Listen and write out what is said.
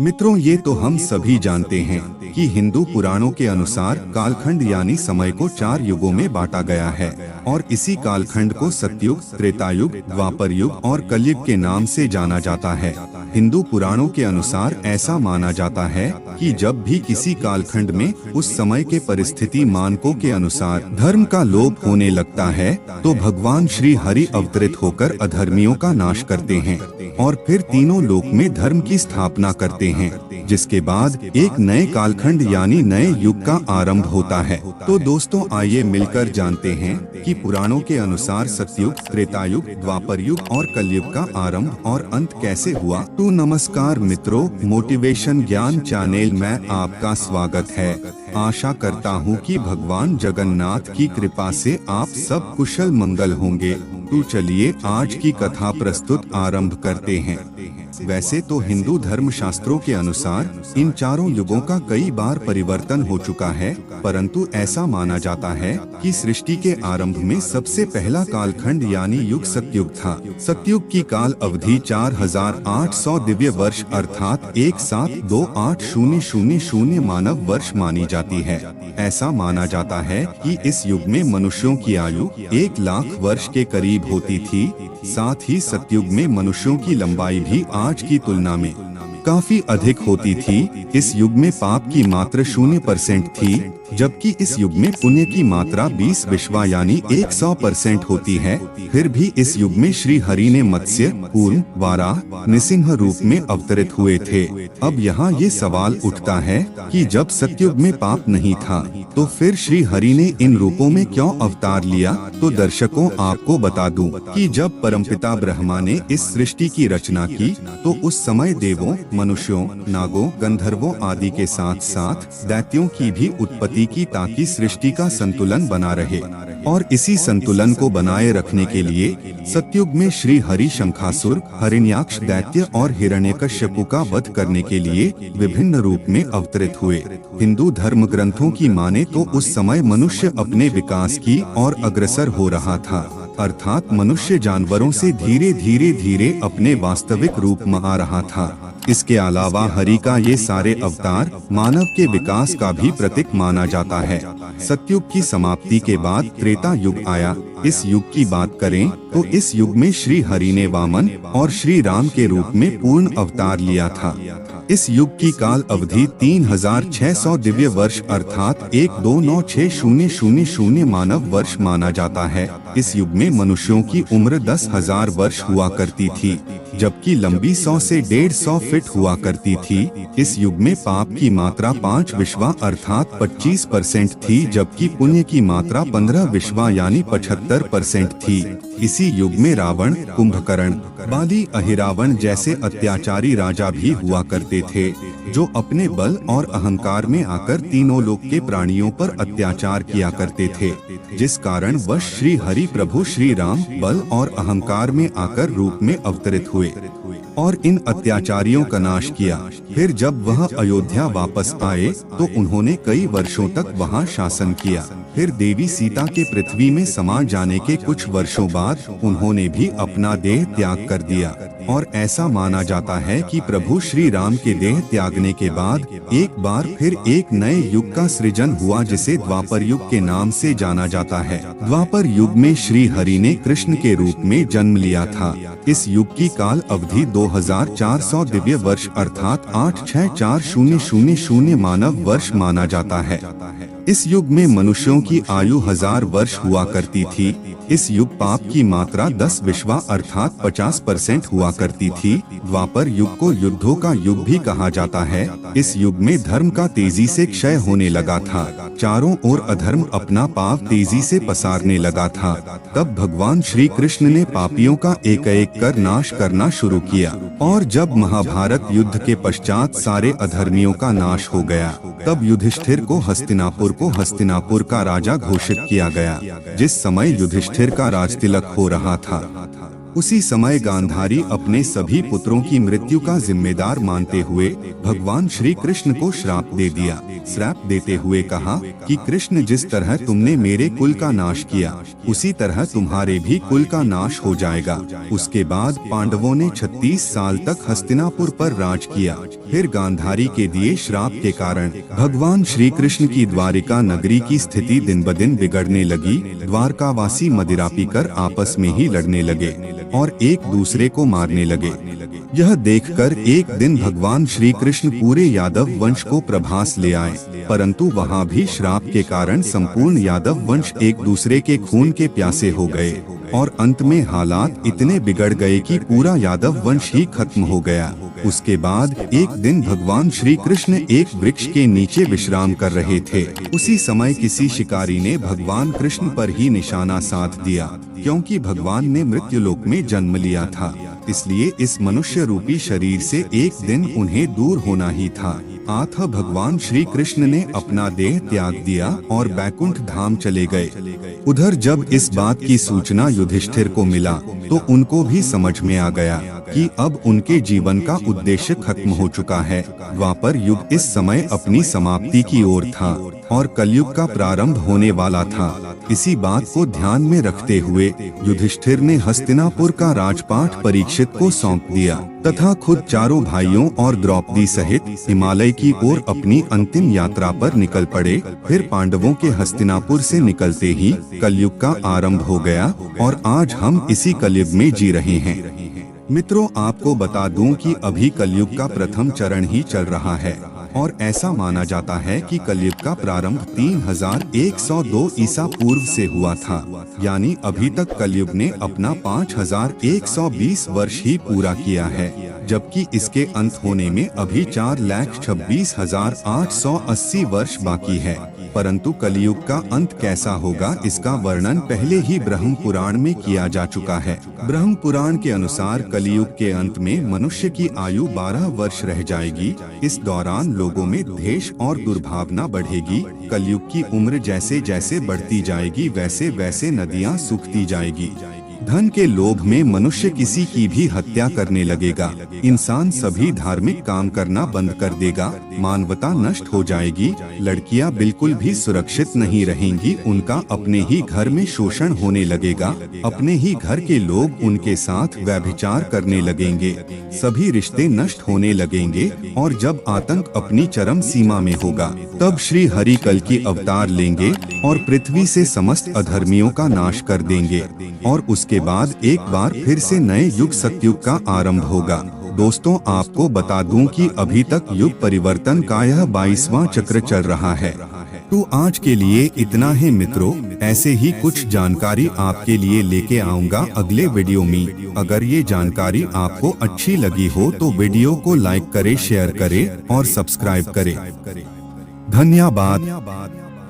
मित्रों, ये तो हम सभी जानते हैं कि हिंदू पुराणों के अनुसार कालखंड यानी समय को 4 युगों में बांटा गया है और इसी कालखंड को सतयुग, त्रेतायुग, द्वापर युग और कलयुग के नाम से जाना जाता है। हिंदू पुराणों के अनुसार ऐसा माना जाता है कि जब भी किसी कालखंड में उस समय के परिस्थिति मानकों के अनुसार धर्म का लोप होने लगता है तो भगवान श्री हरि अवतरित होकर अधर्मियों का नाश करते हैं और फिर तीनों लोक में धर्म की स्थापना करते हैं, जिसके बाद एक नए कालखंड यानी नए युग का आरंभ होता है। तो दोस्तों, आइए मिलकर जानते हैं कि पुराणों के अनुसार सतयुग, त्रेतायुग, द्वापर युग और कलयुग का आरंभ और अंत कैसे हुआ। तो नमस्कार मित्रों, मोटिवेशन ज्ञान चैनल में आपका स्वागत है। आशा करता हूँ कि भगवान जगन्नाथ की कृपा से आप सब कुशल मंगल होंगे। तो चलिए आज की कथा प्रस्तुत आरंभ करते हैं। वैसे तो हिंदू धर्म शास्त्रों के अनुसार इन चारों युगों का कई बार परिवर्तन हो चुका है, परंतु ऐसा माना जाता है कि सृष्टि के आरंभ में सबसे पहला कालखंड यानी युग सतयुग था। सतयुग की काल अवधि 4800 दिव्य वर्ष अर्थात 172800 मानव वर्ष मानी जाती है। ऐसा माना जाता है कि इस युग में मनुष्यों की आयु 1 लाख वर्ष के करीब होती थी। साथ ही सतयुग में मनुष्यों की लंबाई भी आज की तुलना में काफी अधिक होती थी। इस युग में पाप की मात्रा 0% थी, जबकि इस युग में पुण्य की मात्रा 20 विश्वा यानी 100% होती है। फिर भी इस युग में श्री हरि ने मत्स्य, कूर्म, वाराह, नृसिंह रूप में अवतरित हुए थे। अब यहाँ ये सवाल उठता है कि जब सतयुग में पाप नहीं था तो फिर श्री हरि ने इन रूपों में क्यों अवतार लिया। तो दर्शकों, आपको बता दूं कि जब परमपिता ब्रह्मा ने इस सृष्टि की रचना की तो उस समय देवों, मनुष्यों, नागों, गंधर्वों आदि के साथ साथ दैत्यों की भी उत्पत्ति की ताकि सृष्टि का संतुलन बना रहे। और इसी संतुलन को बनाए रखने के लिए सतयुग में श्री हरि शंखासुर, हिरण्याक्ष दैत्य और हिरण्यकश्यपु का वध करने के लिए विभिन्न रूप में अवतरित हुए। हिंदू धर्म ग्रंथों की माने तो उस समय मनुष्य अपने विकास की ओर अग्रसर हो रहा था, अर्थात मनुष्य जानवरों से धीरे अपने वास्तविक रूप में आ रहा था। इसके अलावा हरि का ये सारे अवतार मानव के विकास का भी प्रतीक माना जाता है। सतयुग की समाप्ति के बाद त्रेता युग आया। इस युग की बात करें तो इस युग में श्री हरि ने वामन और श्री राम के रूप में पूर्ण अवतार लिया था। इस युग की काल अवधि 3600 दिव्य वर्ष अर्थात 129600 मानव वर्ष माना जाता है। इस युग में मनुष्यों की उम्र 10,000 वर्ष हुआ करती थी, जबकि लंबी 100 से 150 फीट हुआ करती थी। इस युग में पाप की मात्रा 5 विश्वा अर्थात 25% थी, जबकि पुण्य की मात्रा 15 विश्वा यानी 75% थी। इसी युग में रावण, कुंभकर्ण, बाली, अहिरावण जैसे अत्याचारी राजा भी हुआ करते थे, जो अपने बल और अहंकार में आकर तीनों लोक के प्राणियों पर अत्याचार किया करते थे, जिस कारण वश श्री हरि प्रभु श्री राम बल और अहंकार में आकर रूप में अवतरित हुए और इन अत्याचारियों का नाश किया। फिर जब वह अयोध्या वापस आए तो उन्होंने कई वर्षों तक वहां शासन किया। फिर देवी सीता के पृथ्वी में समा जाने के कुछ वर्षों बाद उन्होंने भी अपना देह त्याग कर दिया और ऐसा माना जाता है कि प्रभु श्री राम के देह त्यागने के बाद एक बार फिर एक नए युग का सृजन हुआ, जिसे द्वापर युग के नाम से जाना जाता है। द्वापर युग में श्री हरि ने कृष्ण के रूप में जन्म लिया था। इस युग की काल अवधि 2400 दिव्य वर्ष अर्थात 86400 मानव वर्ष माना जाता है। इस युग में मनुष्यों की आयु 1000 वर्ष हुआ करती थी। इस युग पाप की मात्रा 10 विश्वा अर्थात 50% हुआ करती थी। द्वापर युग को युद्धों का युग भी कहा जाता है। इस युग में धर्म का तेजी से क्षय होने लगा था। चारों ओर अधर्म अपना पाव तेजी से पसारने लगा था। तब भगवान श्री कृष्ण ने पापियों का एक कर नाश करना शुरू किया और जब महाभारत युद्ध के पश्चात सारे अधर्मियों का नाश हो गया, तब युधिष्ठिर को हस्तिनापुर का राजा घोषित किया गया। जिस समय युधिष्ठिर का राजतिलक हो रहा था, उसी समय गांधारी अपने सभी पुत्रों की मृत्यु का जिम्मेदार मानते हुए भगवान श्री कृष्ण को श्राप दे दिया। श्राप देते हुए कहा कि कृष्ण, जिस तरह तुमने मेरे कुल का नाश किया, उसी तरह तुम्हारे भी कुल का नाश हो जाएगा। उसके बाद पांडवों ने 36 साल तक हस्तिनापुर पर राज किया। फिर गांधारी के दिए श्राप के कारण भगवान श्री कृष्ण की द्वारिका नगरी की स्थिति दिन ब दिन बिगड़ने लगी। द्वारकावासी मदिरा पीकर आपस में ही लड़ने लगे और एक दूसरे को मारने लगे। यह देखकर एक दिन भगवान श्री कृष्ण पूरे यादव वंश को प्रभास ले आए, परंतु वहाँ भी श्राप के कारण संपूर्ण यादव वंश एक दूसरे के खून के प्यासे हो गए और अंत में हालात इतने बिगड़ गए कि पूरा यादव वंश ही खत्म हो गया। उसके बाद एक दिन भगवान श्री कृष्ण एक वृक्ष के नीचे विश्राम कर रहे थे। उसी समय किसी शिकारी ने भगवान कृष्ण पर ही निशाना साध दिया, क्योंकि भगवान ने मृत्युलोक में जन्म लिया था, इसलिए इस मनुष्य रूपी शरीर से एक दिन उन्हें दूर होना ही था। अतः भगवान श्री कृष्ण ने अपना देह त्याग दिया और बैकुंठ धाम चले गए। उधर जब इस बात की सूचना युधिष्ठिर को मिला तो उनको भी समझ में आ गया कि अब उनके जीवन का उद्देश्य खत्म हो चुका है। द्वापर युग इस समय अपनी समाप्ति की ओर था और कलयुग का प्रारंभ होने वाला था। इसी बात को ध्यान में रखते हुए युधिष्ठिर ने हस्तिनापुर का राजपाट परीक्षित को सौंप दिया तथा खुद चारों भाइयों और द्रौपदी सहित हिमालय की ओर अपनी अंतिम यात्रा पर निकल पड़े। फिर पांडवों के हस्तिनापुर से निकलते ही कलयुग का आरंभ हो गया और आज हम इसी कलयुग में जी रहे हैं। मित्रों, आपको बता दूं कि अभी कलयुग का प्रथम चरण ही चल रहा है और ऐसा माना जाता है कि कलयुग का प्रारंभ 3102 ईसा पूर्व से हुआ था, यानी अभी तक कलयुग ने अपना 5120 वर्ष ही पूरा किया है, जबकि इसके अंत होने में अभी 4,26,880 वर्ष बाकी है। परंतु कलयुग का अंत कैसा होगा इसका वर्णन पहले ही ब्रह्म पुराण में किया जा चुका है। ब्रह्म पुराण के अनुसार कलयुग के अंत में मनुष्य की आयु 12 वर्ष रह जाएगी। इस दौरान लोगों में द्वेष और दुर्भावना बढ़ेगी। कलयुग की उम्र जैसे जैसे बढ़ती जाएगी वैसे वैसे नदियाँ सूखती जाएगी। धन के लोभ में मनुष्य किसी की भी हत्या करने लगेगा। इंसान सभी धार्मिक काम करना बंद कर देगा। मानवता नष्ट हो जाएगी। लड़कियां बिल्कुल भी सुरक्षित नहीं रहेंगी। उनका अपने ही घर में शोषण होने लगेगा। अपने ही घर के लोग उनके साथ व्यभिचार करने लगेंगे। सभी रिश्ते नष्ट होने लगेंगे और जब आतंक अपनी चरम सीमा में होगा तब श्री हरि कल की अवतार लेंगे और पृथ्वी से समस्त अधर्मियों का नाश कर देंगे और उसके बाद एक बार फिर से नए युग सतयुग का आरंभ होगा। दोस्तों, आपको बता दूं कि अभी तक युग परिवर्तन का यह 22वां चक्र चल रहा है। तो आज के लिए इतना ही मित्रों। ऐसे ही कुछ जानकारी आपके लिए लेके आऊंगा अगले वीडियो में। अगर ये जानकारी आपको अच्छी लगी हो तो वीडियो को लाइक करें, शेयर करें और सब्सक्राइब करें। धन्यवाद।